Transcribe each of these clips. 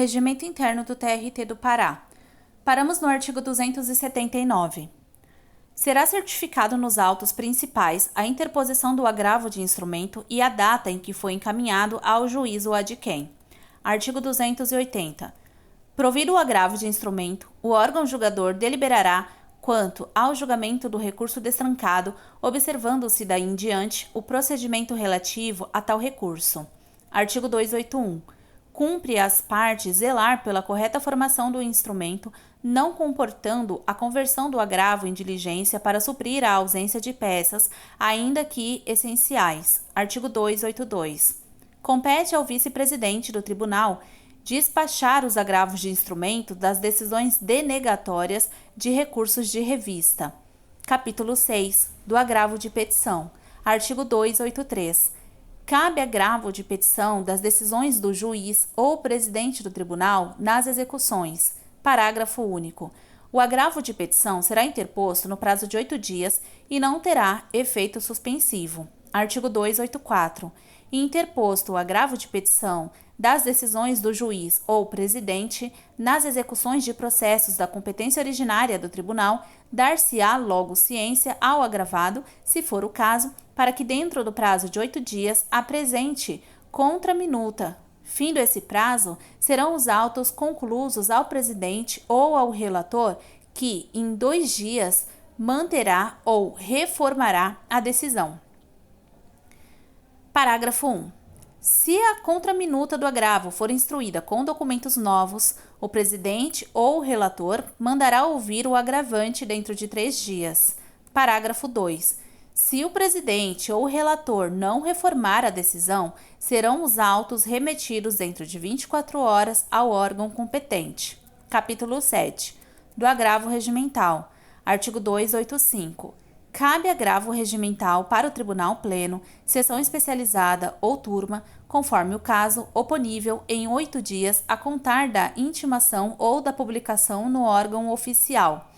Regimento Interno do TRT do Pará. Paramos no artigo 279. Será certificado nos autos principais a interposição do agravo de instrumento e a data em que foi encaminhado ao juízo ou ad quem. Artigo 280. Provido o agravo de instrumento, o órgão julgador deliberará quanto ao julgamento do recurso destrancado, observando-se daí em diante o procedimento relativo a tal recurso. Artigo 281. Cumpre às partes zelar pela correta formação do instrumento, não comportando a conversão do agravo em diligência para suprir a ausência de peças, ainda que essenciais. Artigo 282. Compete ao vice-presidente do tribunal despachar os agravos de instrumento das decisões denegatórias de recursos de revista. Capítulo 6. Do agravo de petição. Artigo 283. Cabe agravo de petição das decisões do juiz ou presidente do tribunal nas execuções. Parágrafo único. O agravo de petição será interposto no prazo de 8 dias e não terá efeito suspensivo. Artigo 284. Interposto o agravo de petição das decisões do juiz ou presidente nas execuções de processos da competência originária do tribunal, dar-se-á logo ciência ao agravado, se for o caso, para que dentro do prazo de 8 dias apresente contra-minuta. Findo esse prazo, serão os autos conclusos ao presidente ou ao relator que, em 2 dias, manterá ou reformará a decisão. Parágrafo 1. Se a contraminuta do agravo for instruída com documentos novos, o presidente ou o relator mandará ouvir o agravante dentro de 3 dias. Parágrafo 2. Se o presidente ou o relator não reformar a decisão, serão os autos remetidos dentro de 24 horas ao órgão competente. Capítulo 7. Do agravo regimental. Artigo 285. Cabe agravo regimental para o Tribunal Pleno, sessão especializada ou turma, conforme o caso, oponível em 8 dias a contar da intimação ou da publicação no órgão oficial.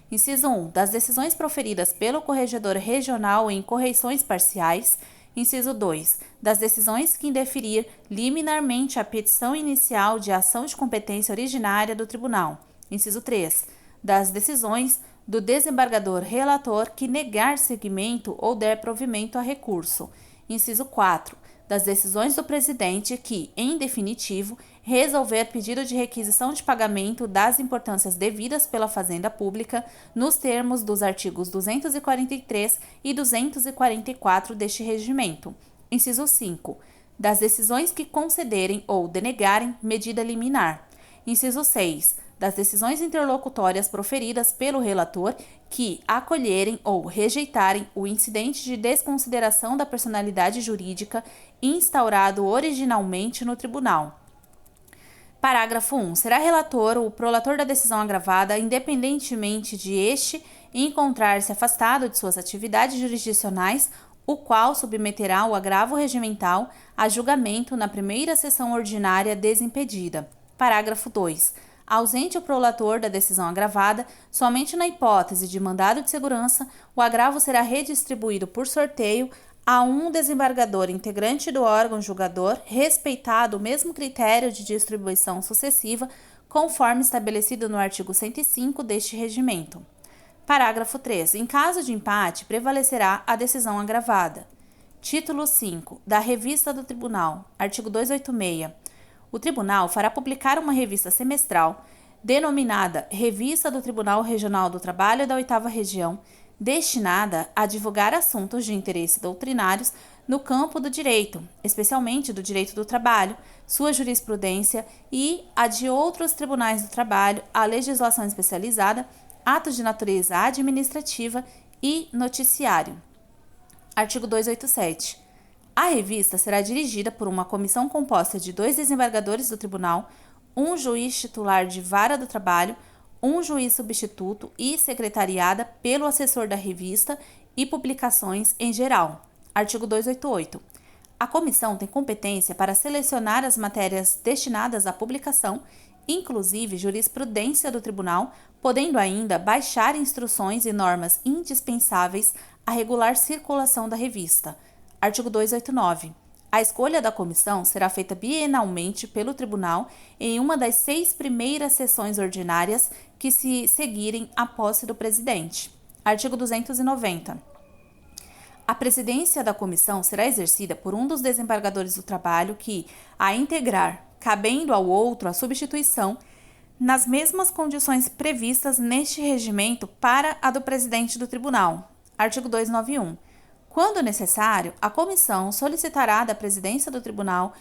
Inciso 1. Das decisões proferidas pelo corregedor regional em correições parciais. Inciso 2. Das decisões que indeferir liminarmente a petição inicial de ação de competência originária do tribunal. Inciso 3. Das decisões do desembargador relator que negar seguimento ou der provimento a recurso. Inciso 4. Das decisões do presidente que, em definitivo, resolver pedido de requisição de pagamento das importâncias devidas pela Fazenda Pública nos termos dos artigos 243 e 244 deste regimento. Inciso 5. Das decisões que concederem ou denegarem medida liminar. Inciso 6. Das decisões interlocutórias proferidas pelo relator que acolherem ou rejeitarem o incidente de desconsideração da personalidade jurídica instaurado originalmente no tribunal. Parágrafo 1. Será relator o prolator da decisão agravada, independentemente de este encontrar-se afastado de suas atividades jurisdicionais, o qual submeterá o agravo regimental a julgamento na primeira sessão ordinária desimpedida. Parágrafo 2. Ausente o prolator da decisão agravada, somente na hipótese de mandado de segurança, o agravo será redistribuído por sorteio a um desembargador integrante do órgão julgador, respeitado o mesmo critério de distribuição sucessiva, conforme estabelecido no artigo 105 deste regimento. Parágrafo 3. Em caso de empate, prevalecerá a decisão agravada. Título 5. Da Revista do Tribunal. Artigo 286. O Tribunal fará publicar uma revista semestral, denominada Revista do Tribunal Regional do Trabalho da 8ª Região, destinada a divulgar assuntos de interesse doutrinários no campo do direito, especialmente do direito do trabalho, sua jurisprudência e a de outros tribunais do trabalho, a legislação especializada, atos de natureza administrativa e noticiário. Artigo 287. A revista será dirigida por uma comissão composta de 2 desembargadores do tribunal, um juiz titular de vara do trabalho, um juiz substituto e secretariada pelo assessor da revista e publicações em geral. Artigo 288. A comissão tem competência para selecionar as matérias destinadas à publicação, inclusive jurisprudência do tribunal, podendo ainda baixar instruções e normas indispensáveis à regular circulação da revista. Artigo 289. A escolha da comissão será feita bienalmente pelo tribunal em uma das 6 primeiras sessões ordinárias que se seguirem à posse do presidente. Artigo 290. A presidência da comissão será exercida por um dos desembargadores do trabalho que, a integrar, cabendo ao outro a substituição, nas mesmas condições previstas neste regimento para a do presidente do tribunal. Artigo 291. Quando necessário, a comissão solicitará da presidência do tribunal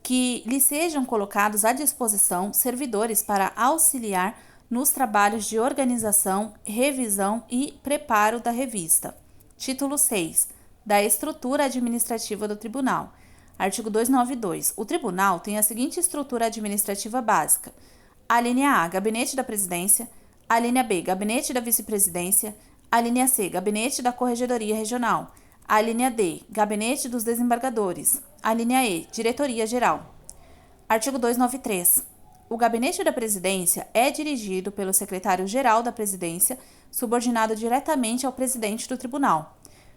que lhe sejam colocados à disposição servidores para auxiliar nos trabalhos de organização, revisão e preparo da revista. Título 6. Da estrutura administrativa do tribunal. Artigo 292. O tribunal tem a seguinte estrutura administrativa básica: a linha A, Gabinete da Presidência; a linha B, Gabinete da Vice-Presidência; a linha C, Gabinete da Corregedoria Regional; a linha D, Gabinete dos Desembargadores; a linha E, Diretoria Geral. Artigo 293. O Gabinete da Presidência é dirigido pelo Secretário-Geral da Presidência, subordinado diretamente ao presidente do Tribunal.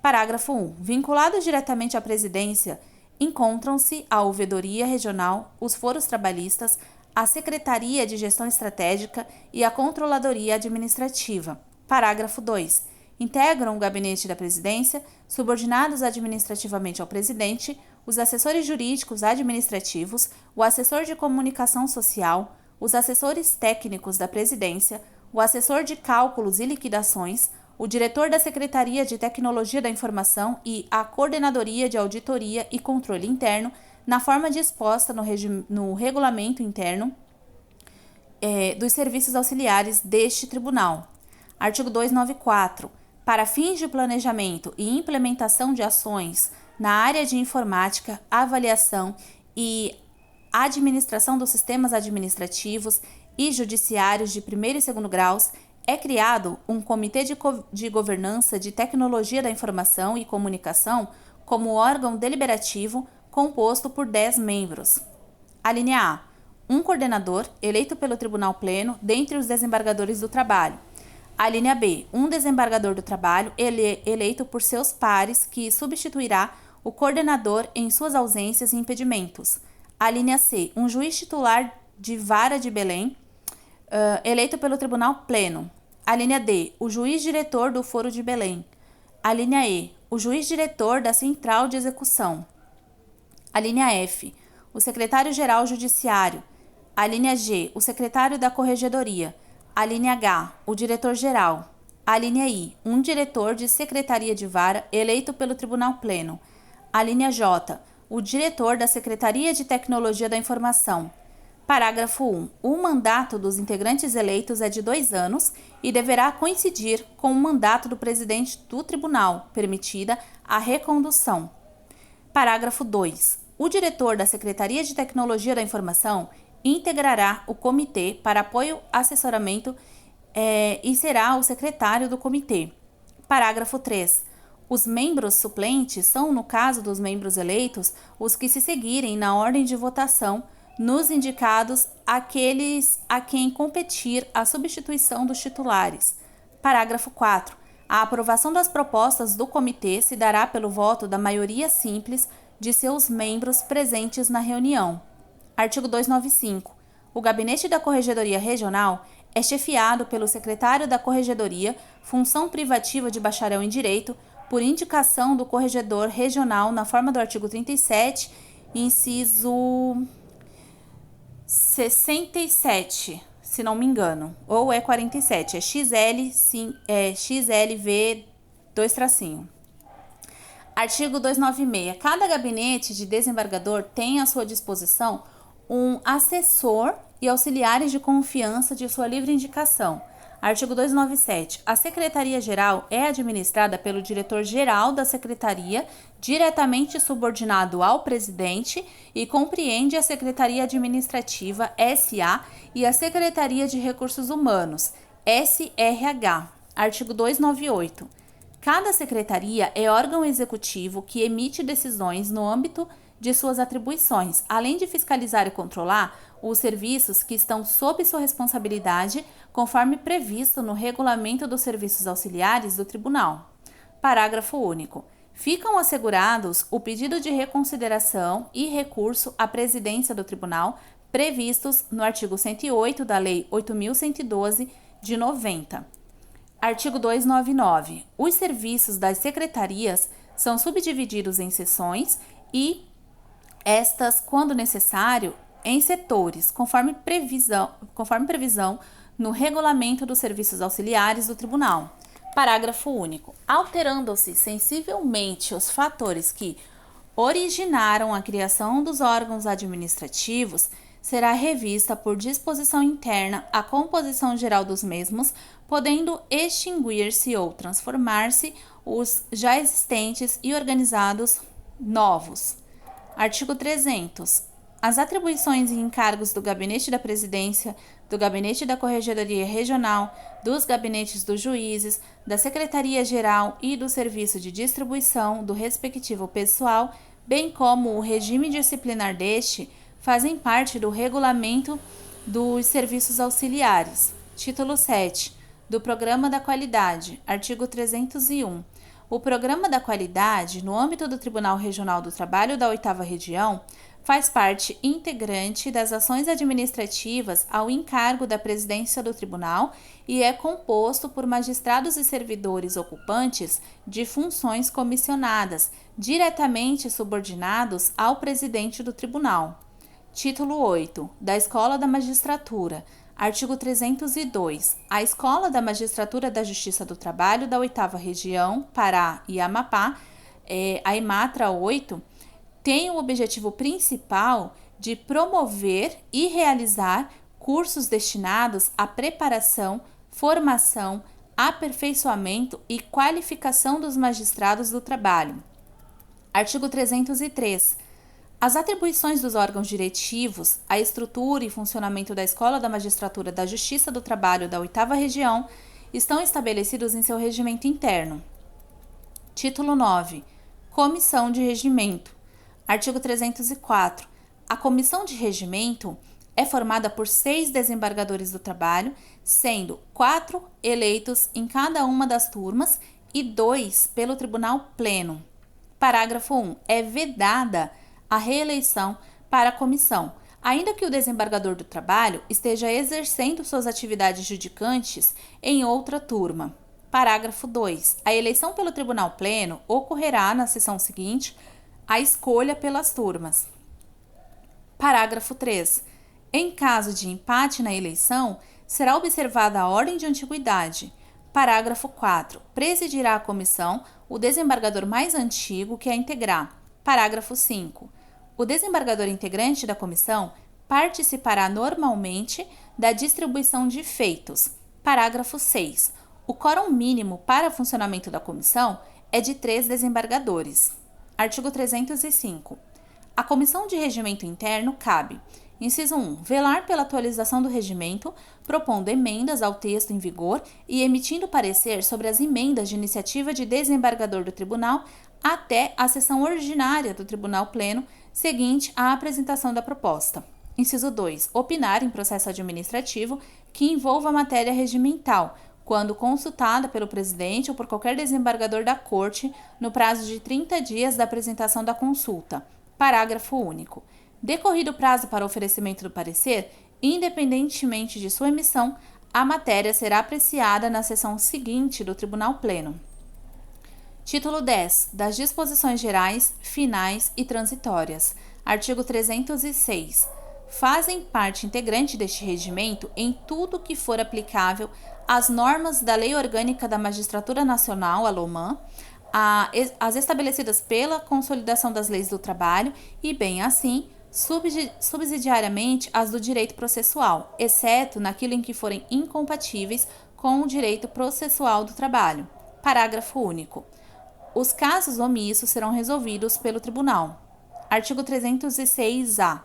Parágrafo 1. Vinculados diretamente à presidência, encontram-se a Ouvidoria Regional, os Foros Trabalhistas, a Secretaria de Gestão Estratégica e a Controladoria Administrativa. Parágrafo 2. Integram o Gabinete da Presidência, subordinados administrativamente ao presidente, os assessores jurídicos administrativos, o assessor de comunicação social, os assessores técnicos da Presidência, o assessor de cálculos e liquidações, o diretor da Secretaria de Tecnologia da Informação e a Coordenadoria de Auditoria e Controle Interno, na forma disposta no regulamento interno dos serviços auxiliares deste tribunal. Artigo 294. Para fins de planejamento e implementação de ações na área de informática, avaliação e administração dos sistemas administrativos e judiciários de primeiro e segundo graus, é criado um Comitê de Governança de Tecnologia da Informação e Comunicação como órgão deliberativo composto por 10 membros. A linha A. Um coordenador, eleito pelo Tribunal Pleno, dentre os desembargadores do trabalho. A linha B. Um desembargador do trabalho, eleito por seus pares, que substituirá o coordenador em suas ausências e impedimentos. A linha C. Um juiz titular de vara de Belém, eleito pelo Tribunal Pleno. A linha D. O juiz diretor do Foro de Belém. A linha E. O juiz diretor da Central de Execução. A linha F. O secretário-geral judiciário. A linha G. O secretário da Corregedoria. A linha H. O diretor-geral. A linha I. Um diretor de secretaria de vara eleito pelo Tribunal Pleno. A linha J. O diretor da Secretaria de Tecnologia da Informação. Parágrafo 1. O mandato dos integrantes eleitos é de 2 anos e deverá coincidir com o mandato do presidente do tribunal, permitida a recondução. Parágrafo 2. O diretor da Secretaria de Tecnologia da Informação integrará o comitê para apoio assessoramento e será o secretário do comitê. Parágrafo 3. Os membros suplentes são, no caso dos membros eleitos, os que se seguirem na ordem de votação, nos indicados aqueles a quem competir a substituição dos titulares. Parágrafo 4. A aprovação das propostas do comitê se dará pelo voto da maioria simples de seus membros presentes na reunião. Artigo 295. O Gabinete da Corregedoria Regional é chefiado pelo secretário da Corregedoria, função privativa de bacharel em Direito, por indicação do Corregedor Regional na forma do artigo 37, inciso 67, se não me engano, ou é 47, é XLV 2-. Artigo 296. Cada gabinete de desembargador tem à sua disposição um assessor e auxiliares de confiança de sua livre indicação. Artigo 297. A Secretaria-Geral é administrada pelo diretor-geral da Secretaria, diretamente subordinado ao presidente, e compreende a Secretaria Administrativa, SA, e a Secretaria de Recursos Humanos, SRH. Artigo 298. Cada secretaria é órgão executivo que emite decisões no âmbito de suas atribuições, além de fiscalizar e controlar os serviços que estão sob sua responsabilidade, conforme previsto no Regulamento dos Serviços Auxiliares do Tribunal. Parágrafo único. Ficam assegurados o pedido de reconsideração e recurso à presidência do tribunal previstos no artigo 108 da Lei 8.112 de 90. Artigo 299. Os serviços das secretarias são subdivididos em seções e estas, quando necessário, em setores, conforme previsão no Regulamento dos Serviços Auxiliares do Tribunal. Parágrafo único. Alterando-se sensivelmente os fatores que originaram a criação dos órgãos administrativos, será revista por disposição interna a composição geral dos mesmos, podendo extinguir-se ou transformar-se os já existentes e organizados novos. Artigo 300. As atribuições e encargos do Gabinete da Presidência, do Gabinete da Corregedoria Regional, dos gabinetes dos juízes, da Secretaria-Geral e do Serviço de Distribuição do respectivo pessoal, bem como o regime disciplinar deste, fazem parte do Regulamento dos Serviços Auxiliares. Título 7. Do Programa da Qualidade. Artigo 301. O Programa da Qualidade, no âmbito do Tribunal Regional do Trabalho da 8ª Região, faz parte integrante das ações administrativas ao encargo da presidência do tribunal e é composto por magistrados e servidores ocupantes de funções comissionadas, diretamente subordinados ao presidente do tribunal. Título 8. Da Escola da Magistratura. Artigo 302. A Escola da Magistratura da Justiça do Trabalho da 8ª Região, Pará e Amapá, a EMATRA 8, tem o objetivo principal de promover e realizar cursos destinados à preparação, formação, aperfeiçoamento e qualificação dos magistrados do trabalho. Artigo 303. As atribuições dos órgãos diretivos, a estrutura e funcionamento da Escola da Magistratura da Justiça do Trabalho da 8ª Região estão estabelecidos em seu regimento interno. Título 9. Comissão de Regimento. Artigo 304. A Comissão de Regimento é formada por 6 desembargadores do trabalho, sendo 4 eleitos em cada uma das turmas e 2 pelo Tribunal Pleno. Parágrafo 1. É vedada a reeleição para a comissão, ainda que o desembargador do trabalho esteja exercendo suas atividades judicantes em outra turma. Parágrafo 2. A eleição pelo Tribunal Pleno ocorrerá na sessão seguinte à escolha pelas turmas. Parágrafo 3. Em caso de empate na eleição, será observada a ordem de antiguidade. Parágrafo 4. Presidirá a comissão o desembargador mais antigo que a integrar. Parágrafo 5. O desembargador integrante da comissão participará normalmente da distribuição de feitos. Parágrafo 6. O quórum mínimo para funcionamento da comissão é de 3 desembargadores. Artigo 305. A Comissão de Regimento Interno cabe: inciso 1. Velar pela atualização do regimento, propondo emendas ao texto em vigor e emitindo parecer sobre as emendas de iniciativa de desembargador do tribunal até a sessão ordinária do Tribunal Pleno seguinte à apresentação da proposta. Inciso 2. Opinar em processo administrativo que envolva matéria regimental, quando consultada pelo presidente ou por qualquer desembargador da Corte, no prazo de 30 dias da apresentação da consulta. Parágrafo único. Decorrido o prazo para oferecimento do parecer, independentemente de sua emissão, a matéria será apreciada na sessão seguinte do Tribunal Pleno. Título 10. Das disposições gerais, finais e transitórias. Artigo 306. Fazem parte integrante deste regimento, em tudo que for aplicável, as normas da Lei Orgânica da Magistratura Nacional, a LOMAN, as estabelecidas pela Consolidação das Leis do Trabalho e, bem assim, subsidiariamente as do direito processual, exceto naquilo em que forem incompatíveis com o direito processual do trabalho. Parágrafo único. Os casos omissos serão resolvidos pelo tribunal. Artigo 306-A.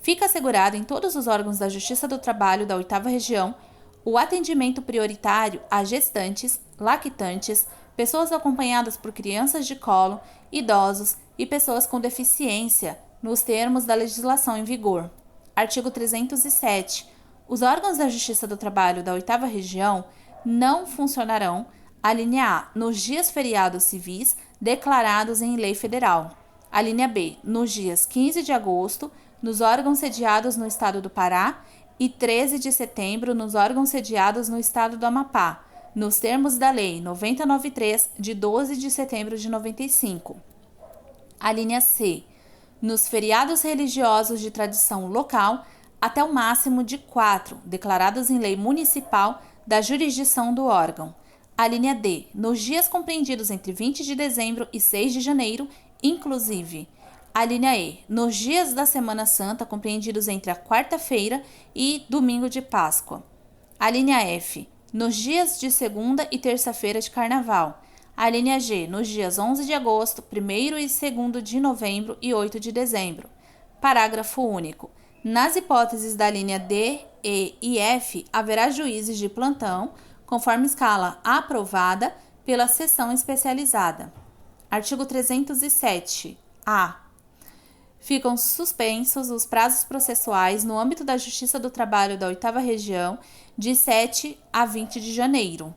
Fica assegurado em todos os órgãos da Justiça do Trabalho da 8ª Região o atendimento prioritário a gestantes, lactantes, pessoas acompanhadas por crianças de colo, idosos e pessoas com deficiência, nos termos da legislação em vigor. Artigo 307. Os órgãos da Justiça do Trabalho da 8ª Região não funcionarão Alínea A. Nos dias feriados civis declarados em lei federal. Alínea B. Nos dias 15 de agosto, nos órgãos sediados no estado do Pará e 13 de setembro nos órgãos sediados no estado do Amapá, nos termos da Lei 9093, de 12 de setembro de 95. Alínea C. Nos feriados religiosos de tradição local, até o máximo de 4, declarados em lei municipal da jurisdição do órgão. Alínea D. Nos dias compreendidos entre 20 de dezembro e 6 de janeiro, inclusive. Alínea E. Nos dias da Semana Santa compreendidos entre a quarta-feira e domingo de Páscoa. Alínea F. Nos dias de segunda e terça-feira de Carnaval. Alínea G. Nos dias 11 de agosto, 1º e 2º de novembro e 8 de dezembro. Parágrafo único. Nas hipóteses da linha D, E e F, haverá juízes de plantão, conforme escala aprovada pela seção especializada. Artigo 307. A. Ficam suspensos os prazos processuais no âmbito da Justiça do Trabalho da 8ª Região de 7 a 20 de janeiro.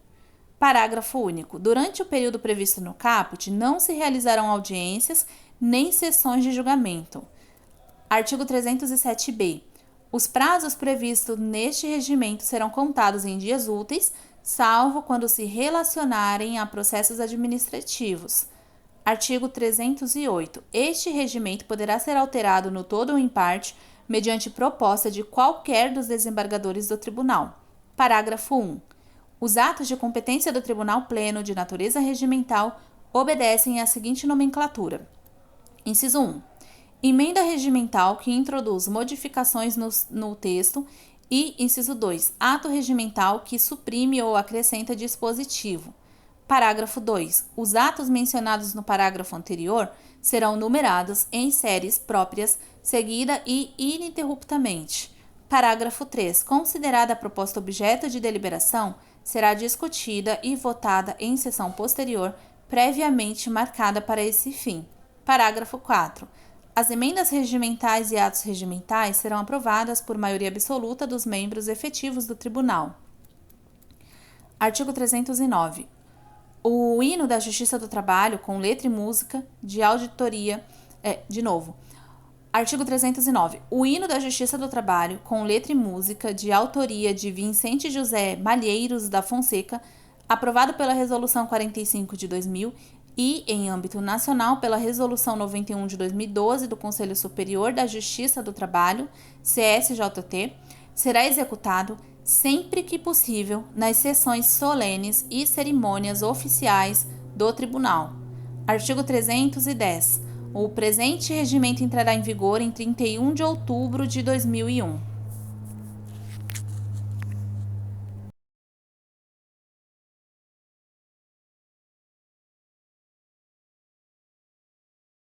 Parágrafo único. Durante o período previsto no caput, não se realizarão audiências nem sessões de julgamento. Artigo 307b. Os prazos previstos neste regimento serão contados em dias úteis, salvo quando se relacionarem a processos administrativos. Artigo 308. Este regimento poderá ser alterado no todo ou em parte, mediante proposta de qualquer dos desembargadores do Tribunal. Parágrafo 1. Os atos de competência do Tribunal Pleno de natureza regimental obedecem à seguinte nomenclatura. Inciso 1. Emenda regimental que introduz modificações no texto e, inciso 2, ato regimental que suprime ou acrescenta dispositivo. Parágrafo 2. Os atos mencionados no parágrafo anterior serão numerados em séries próprias, seguida e ininterruptamente. Parágrafo 3. Considerada a proposta objeto de deliberação, será discutida e votada em sessão posterior, previamente marcada para esse fim. Parágrafo 4. As emendas regimentais e atos regimentais serão aprovadas por maioria absoluta dos membros efetivos do Tribunal. Artigo 309. O hino da Justiça do Trabalho, com letra e música, de auditoria... Artigo 309. O hino da Justiça do Trabalho, com letra e música, de autoria de Vicente José Malheiros da Fonseca, aprovado pela Resolução 45 de 2000 e, em âmbito nacional, pela Resolução 91 de 2012 do Conselho Superior da Justiça do Trabalho, CSJT, será executado sempre que possível nas sessões solenes e cerimônias oficiais do Tribunal. Artigo 310. O presente regimento entrará em vigor em 31 de outubro de 2001.